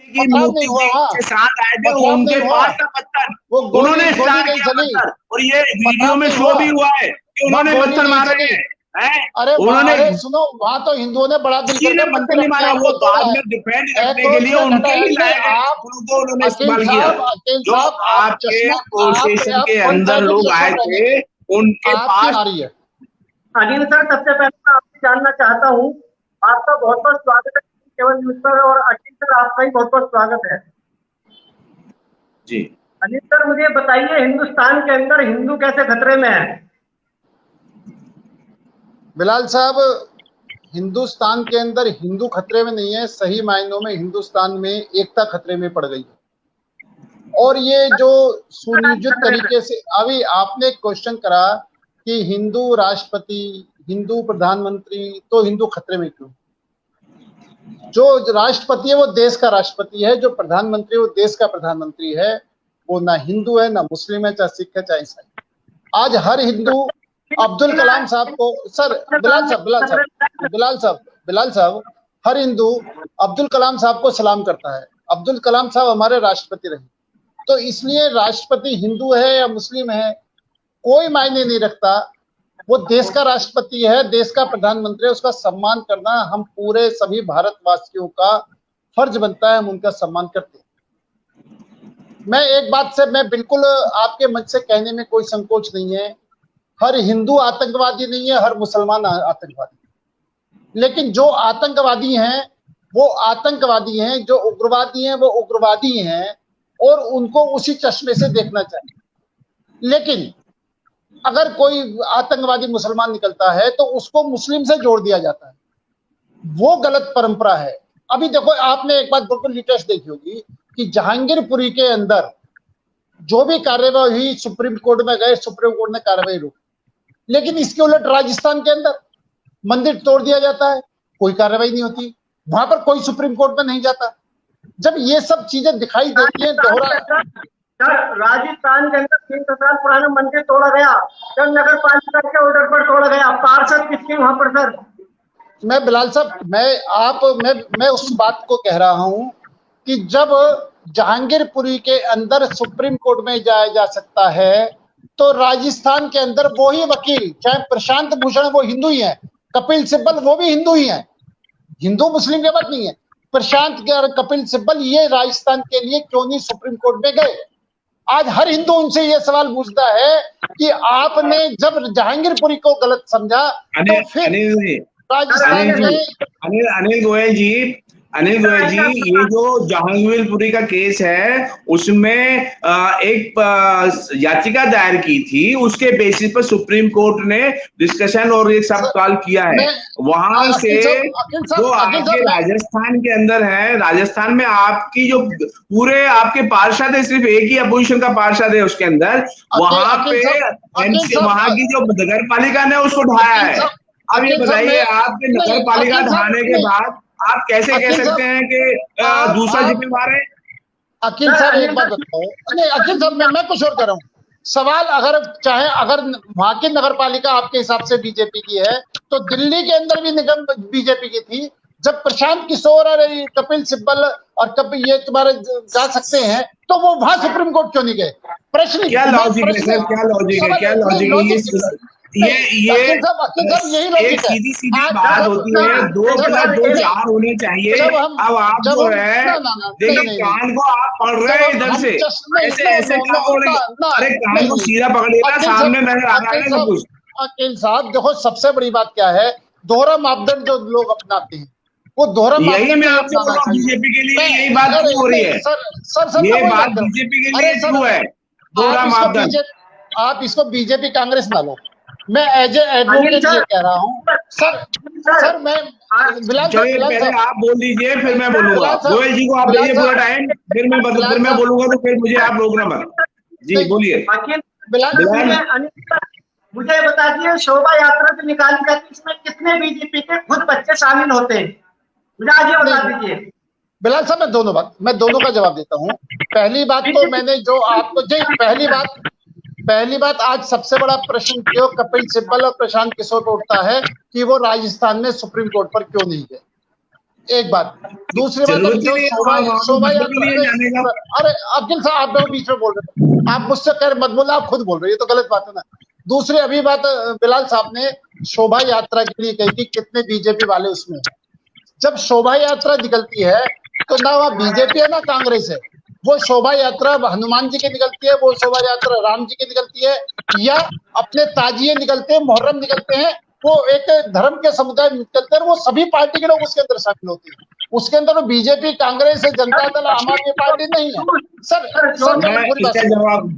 की मूर्ति के साथ आए थे, उनके पास था पत्थर, उन्होंने स्टार्ट किया पत्थर, और ये वीडियो में शो भी हुआ है कि उन्होंने पत्थर मारे हैं। अरे उन्होंने सुनो, वहां तो हिंदुओं ने बड़ा दिल करके मंदिर नहीं मारा, वो बाद में डिफेंड करने के लिए उनके ही लाए गए उनको उन्होंने इस्तेमाल किया। जो आपके एसोसिएशन के अंदर लोग आए थे उनके पास। अनिल सर, सबसे पहले मैं आपसे जानना चाहता हूँ, आपका बहुत बहुत स्वागत है केवल न्यूज पर, और अनिल सर आपका ही बहुत बहुत स्वागत है जी। अनिल सर, मुझे बताइए, हिंदुस्तान के अंदर हिंदू कैसे खतरे में है? बिलाल साहब, हिंदुस्तान के अंदर हिंदू खतरे में नहीं है, सही मायनों में हिंदुस्तान में एकता खतरे में पड़ गई है। और ये जो सुनियोजित तरीके से अभी आपने क्वेश्चन करा कि हिंदू राष्ट्रपति, हिंदू प्रधानमंत्री, तो हिंदू खतरे में क्यों? जो राष्ट्रपति है वो देश का राष्ट्रपति है, जो प्रधानमंत्री है वो देश का प्रधानमंत्री है। वो ना हिंदू है, ना मुस्लिम है, चाहे सिख है, चाहे ईसाई। आज हर हिंदू अब्दुल कलाम साहब को, सर बिलाल साहब, हर हिंदू अब्दुल कलाम साहब को सलाम करता है। अब्दुल कलाम साहब हमारे राष्ट्रपति रहे, तो इसलिए राष्ट्रपति हिंदू है या मुस्लिम है कोई मायने नहीं रखता। वो देश का राष्ट्रपति है, देश का प्रधानमंत्री है, उसका सम्मान करना हम पूरे सभी भारतवासियों का फर्ज बनता है, हम उनका सम्मान करते हैं। मैं एक बात से मैं बिल्कुल आपके मंच से कहने में कोई संकोच नहीं है, हर हिंदू आतंकवादी नहीं है, हर मुसलमान आतंकवादी। लेकिन जो आतंकवादी हैं वो आतंकवादी हैं, जो उग्रवादी हैं वो उग्रवादी हैं, और उनको उसी चश्मे से देखना चाहिए। लेकिन अगर कोई आतंकवादी मुसलमान निकलता है तो उसको मुस्लिम से जोड़ दिया जाता है, वो गलत परंपरा है। अभी देखो, आपने एक बात बिल्कुल लेटेस्ट देखी होगी कि जहांगीरपुरी के अंदर जो भी कार्रवाई हुई, सुप्रीम कोर्ट में गए, सुप्रीम कोर्ट ने कार्रवाई रोकी, लेकिन इसके उलट राजस्थान के अंदर मंदिर तोड़ दिया जाता है, कोई कार्रवाई नहीं होती, वहां पर कोई सुप्रीम कोर्ट में नहीं जाता। जब ये सब चीजें दिखाई देती हैं, दोहरा राजस्थान के अंदर 300 साल पुराना मंदिर तोड़ा गया, जब नगर पालिका के ऑर्डर पर तोड़ा गया, पार्षद किसके वहां पर? सर मैं बिलाल साहब, मैं उस बात को कह रहा हूं कि जब जहांगीरपुरी के अंदर सुप्रीम कोर्ट में जाया जा सकता है, तो राजस्थान के अंदर वो ही वकील, चाहे प्रशांत भूषण वो हिंदू ही है, कपिल सिब्बल वो भी हिंदू ही है, हिंदू मुस्लिम की बात नहीं है। प्रशांत और कपिल सिब्बल ये राजस्थान के लिए क्यों नहीं सुप्रीम कोर्ट में गए? आज हर हिंदू उनसे ये सवाल पूछता है कि आपने जब जहांगीरपुरी को गलत समझा तो फिर राजस्थान में अनिल गोयल जी, ये जो जहांगीरपुरी का केस है उसमें एक याचिका दायर की थी, उसके बेसिस पर सुप्रीम कोर्ट ने डिस्कशन और ये सब कॉल किया है। वहां से जो आपके राजस्थान के अंदर है, राजस्थान में आपकी जो पूरे आपके पार्षद है, सिर्फ एक ही अपोजिशन का पार्षद है उसके अंदर, वहां पे वहां की जो नगर पालिका ने उसको ढाया है। अब ये बताइए, आपके नगर पालिका ढाने के बाद आप कैसे कह सकते हैं कि दूसरा जिम्मेवार है? अखिल साहब एक बात बताओ, नहीं अखिल साहब, मैं कुछ और कर रहा हूँ। सवाल अगर वहां की नगर पालिका आपके हिसाब से बीजेपी की है, तो दिल्ली के अंदर भी निगम बीजेपी की थी। जब प्रशांत किशोर और कपिल सिब्बल और कपिल ये तुम्हारे जा सकते हैं, तो वो वहां सुप्रीम कोर्ट क्यों नहीं गए? प्रश्न क्या लॉजिक है सर? क्या लॉजिक है? ये एक सीधी बात होती है, 2 + 2 4 होने चाहिए। अब आप जो है देखिए, कान को आप पढ़ रहे हैं इधर से, ऐसे क्या पढ़ेंगे? अरे कान को सीधा पकड़िएगा, सामने नजर आ रहा है सब कुछ। अखिल साहब देखो, सबसे बड़ी बात क्या है, दोहरा मापदंड जो लोग अपनाते हैं, वो दोहरा मापदंड। यही मैं आपसे बोल रहा हूँ, बीजेपी के लिए यही बात क्यों हो रही है? सर ये बात बीजेपी के लिए क्यों है दोहरा मापदंड? आप इसको बीजेपी कांग्रेस ना लो, मैं एज ए एडवोकेट ये कह रहा हूँ। सर मैं पहले आप बोल दीजिए, फिर मैं बोलूंगा। गोयल जी को आप दीजिए पूरा टाइम, फिर मैं बोलूंगा, तो फिर मुझे आप रोकना मत। जी बोलिए। मुझे बता दिए, शोभा यात्रा जो निकाली जाती है, इसमें कितने बीजेपी के खुद बच्चे शामिल होते हैं? मुझे आज ये बता दीजिए। बिलाल साहब, मैं दोनों का जवाब देता हूँ। पहली बात तो मैंने जो आपको पहली बात आज सबसे बड़ा प्रश्न क्यों कपिल सिब्बल और प्रशांत किशोर को उठता है कि वो राजस्थान में सुप्रीम कोर्ट पर क्यों नहीं गए। एक बात, दूसरी बात, शोभा यात्रा, अरे अब्दुल साहब आप बीच में बोल रहे थे, आप मुझसे कर मत बोला, आप खुद बोल रहे, ये तो गलत बात है ना। दूसरी अभी बात बिलाल साहब ने शोभा यात्रा के लिए कही थी, कितने बीजेपी वाले उसमें। जब शोभा यात्रा निकलती है तो ना वहाँ बीजेपी है ना कांग्रेस है, वो शोभा यात्रा हनुमान जी की निकलती है, वो शोभा यात्रा राम जी की निकलती है, या अपने ताजिए निकलते हैं, मुहर्रम निकलते हैं, वो एक धर्म के समुदाय निकलते हैं, वो सभी पार्टी के लोग उसके अंदर शामिल होते हैं। उसके अंदर बीजेपी, कांग्रेस, जनता दल, आम आदमी पार्टी नहीं है। सर पूरी बात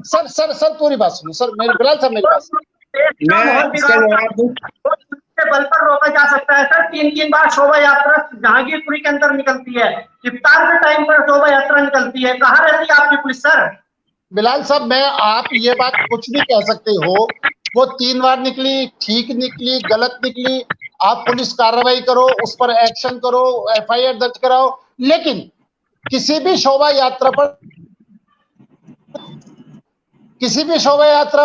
सुनो, सर पूरी बात सुनो सर, मेरे बिलाल साहब मेरी बात बल पर रोका जा सकता है सर। 3 बार शोभा यात्रा जहांगीरपुरी के अंदर निकलती है, इफ्तार के टाइम पर शोभा यात्रा निकलती है, कहाँ रहती है आपकी पुलिस सर? बिलाल साहब मैं, आप ये बात कुछ भी कह सकते हो, वो 3 बार निकली, ठीक निकली, गलत निकली, आप पुलिस कार्रवाई करो, उस पर एक्शन करो, FIR दर्ज कराओ, लेकिन किसी भी शोभा यात्रा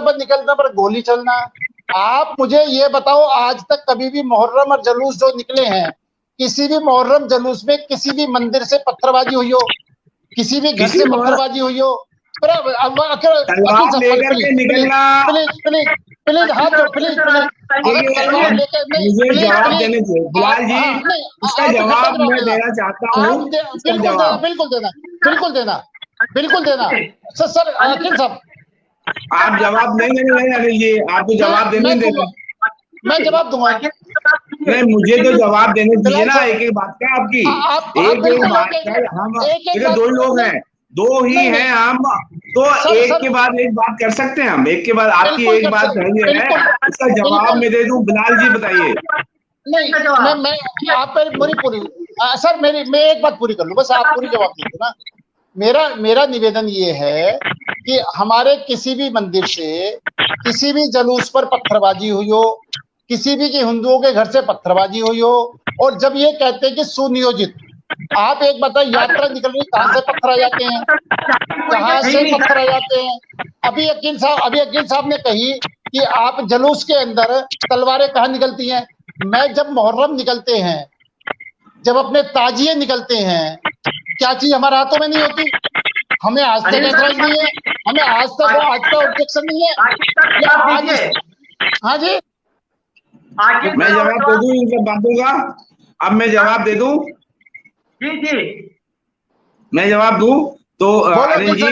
पर निकलने पर गोली चलना, आप मुझे ये बताओ, आज तक कभी भी मुहर्रम और जुलूस जो निकले हैं, किसी भी मुहर्रम जुलूस में किसी भी मंदिर से पत्थरबाजी हुई हो, किसी भी घर से पत्थरबाजी हुई हो? प्लीज हाथ दो, प्लीज मुझे जवाब देने दो बिलाल जी, इसका जवाब मैं देना चाहता हूँ। बिल्कुल देना सर अखिल साहब, आप जवाब नहीं देंगे अनिल जी, आपको जवाब देने देना, मैं जवाब दूंगा। नहीं, मुझे तो जवाब देने दीजिए ना, एक एक बात का आपकी, एक बात का, हम 2 लोग हैं, 2 ही हैं हम, तो एक के बाद एक बात कर सकते हैं हम, एक के बाद आपकी एक बात सही है, इसका जवाब मैं दे दूं। बिलाल जी बताइए। नहीं, मैं आप मेरी पूरी सर, मैं एक बात पूरी कर लूं, बस आप पूरी जवाब दीजिए ना। मेरा निवेदन ये है कि हमारे किसी भी मंदिर से किसी भी जुलूस पर पत्थरबाजी हुई हो, किसी भी हिंदुओं के घर से पत्थरबाजी हुई हो, और जब ये कहते हैं कि सुनियोजित, आप एक बताइए, यात्रा निकल रही, कहां से पत्थर आ जाते हैं, कहां से पत्थर आ जाते हैं? अभी अकील साहब ने कही कि आप जुलूस के अंदर तलवारें कहां निकलती हैं। मैं जब मुहर्रम निकलते हैं, जब अपने ताजिए निकलते हैं, क्या चीज हमारे हाथों में नहीं होती? हमें आज तक ऐतराज नहीं है, हमें आज तक ऑब्जेक्शन नहीं है। हाँ जी, मैं जवाब दे दूं इन सब बातों का, अब मैं जवाब दे दूं, जी मैं जवाब दूं तो अनिल जी,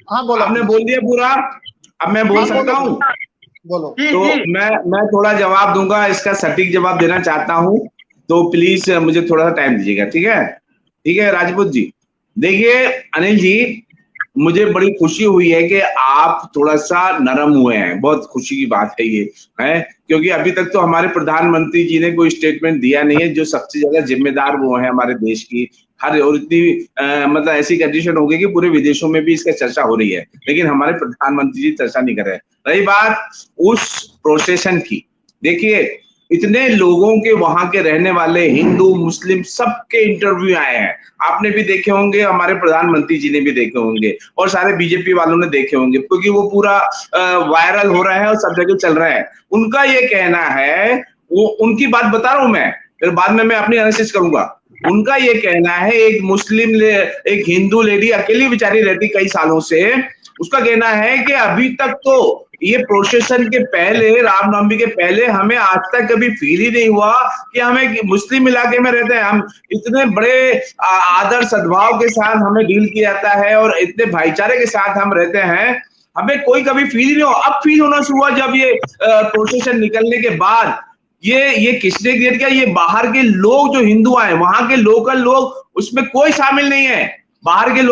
हाँ बोलो, आपने बोल दिया पूरा, अब मैं बोल सकता हूँ? बोलो। तो मैं थोड़ा जवाब दूंगा, इसका सटीक जवाब देना चाहता हूँ, तो प्लीज मुझे थोड़ा सा टाइम दीजिएगा, ठीक है राजपूत जी। देखिए अनिल जी, मुझे बड़ी खुशी हुई है कि आप थोड़ा सा नरम हुए हैं, बहुत खुशी की बात है ये, है क्योंकि अभी तक तो हमारे प्रधानमंत्री जी ने कोई स्टेटमेंट दिया नहीं है, जो सबसे ज्यादा जिम्मेदार वो है हमारे देश की, हर और इतनी मतलब ऐसी कंडीशन हो गई कि पूरे विदेशों में भी इसका चर्चा हो रही है, लेकिन हमारे प्रधानमंत्री जी चर्चा नहीं कर रहे। रही बात उस प्रोसेशन की, देखिए इतने लोगों के, वहां के रहने वाले हिंदू मुस्लिम सबके इंटरव्यू आए हैं, आपने भी देखे होंगे, हमारे प्रधानमंत्री जी ने भी देखे होंगे, और सारे बीजेपी वालों ने देखे होंगे, क्योंकि वो पूरा वायरल हो रहा है और सब जगह चल रहा है। उनका ये कहना है, वो उनकी बात बता रहा हूं मैं, फिर बाद में मैं अपनी एनालिसिस करूंगा। उनका ये कहना है, एक हिंदू लेडी अकेली बेचारी रहती कई सालों से, उसका कहना है कि अभी तक तो ये प्रोसेशन के पहले, रामनवमी के पहले, हमें आज तक कभी फील ही नहीं हुआ कि हमें मुस्लिम इलाके में रहते हैं, हम इतने बड़े आदर सद्भाव के साथ हमें डील किया जाता है और इतने भाईचारे के साथ हम रहते हैं, हमें कोई कभी फील ही नहीं हुआ। अब फील होना शुरू हुआ जब ये प्रोसेशन निकलने के बाद। ये किसने क्रिएट किया? ये बाहर के लोग जो हिंदू आए, वहां के लोकल लोग, उसमें कोई शामिल नहीं है, बाहर के लोग